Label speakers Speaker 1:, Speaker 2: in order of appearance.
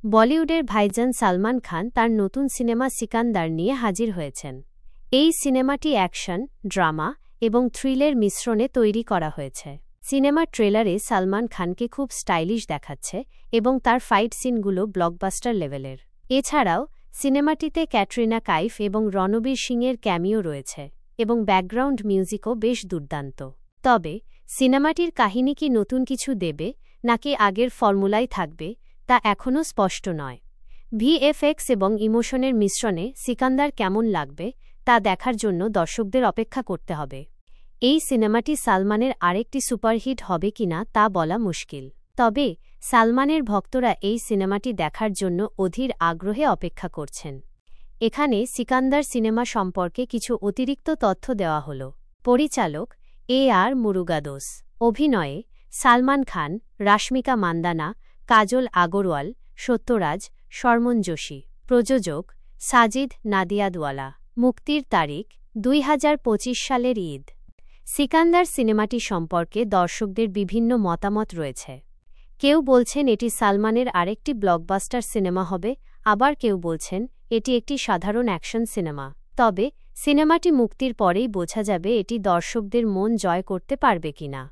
Speaker 1: বলিউডের ভাইজান সালমান খান তার নতুন সিনেমা সিকান্দার নিয়ে হাজির হয়েছেন। এই সিনেমাটি অ্যাকশন, ড্রামা এবং থ্রিলের মিশ্রণে তৈরি করা হয়েছে। সিনেমার ট্রেলারে সালমান খানকে খুব স্টাইলিশ দেখাচ্ছে এবং তার ফাইট সিনগুলো ব্লকবাস্টার লেভেলের। এছাড়াও সিনেমাটিতে ক্যাটরিনা কাইফ এবং রণবীর সিংয়ের ক্যামিও রয়েছে এবং ব্যাকগ্রাউন্ড মিউজিকও বেশ দুর্দান্ত। তবে সিনেমাটির কাহিনী কি নতুন কিছু দেবে নাকি আগের ফর্মুলাই থাকবে তা এখনও স্পষ্ট নয়। ভিএফএক্স এবং ইমোশনের মিশ্রণে সিকান্দার কেমন লাগবে তা দেখার জন্য দর্শকদের অপেক্ষা করতে হবে। এই সিনেমাটি সালমানের আরেকটি সুপারহিট হবে কিনা তা বলা মুশকিল। তবে সালমানের ভক্তরা এই সিনেমাটি দেখার জন্য অধীর আগ্রহে অপেক্ষা করছেন। এখানে সিকান্দার সিনেমা সম্পর্কে কিছু অতিরিক্ত তথ্য দেওয়া হল। পরিচালক আর মুরুগাদোস। অভিনয়ে সালমান খান, রাশমিকা মান্দানা, কাজল আগরওয়াল, সত্যরাজ, শর্মন যোশী। প্রযোজক সাজিদ নাদিয়াদওয়ালা। মুক্তির তারিখ 2025 সালের ঈদ। সিকান্দার সিনেমাটি সম্পর্কে দর্শকদের বিভিন্ন মতামত রয়েছে। কেউ বলছেন এটি সালমানের আরেকটি ব্লকবাস্টার সিনেমা হবে, আবার কেউ বলছেন এটি একটি সাধারণ অ্যাকশন সিনেমা। তবে সিনেমাটি মুক্তির পরেই বোঝা যাবে এটি দর্শকদের মন জয় করতে পারবে কিনা।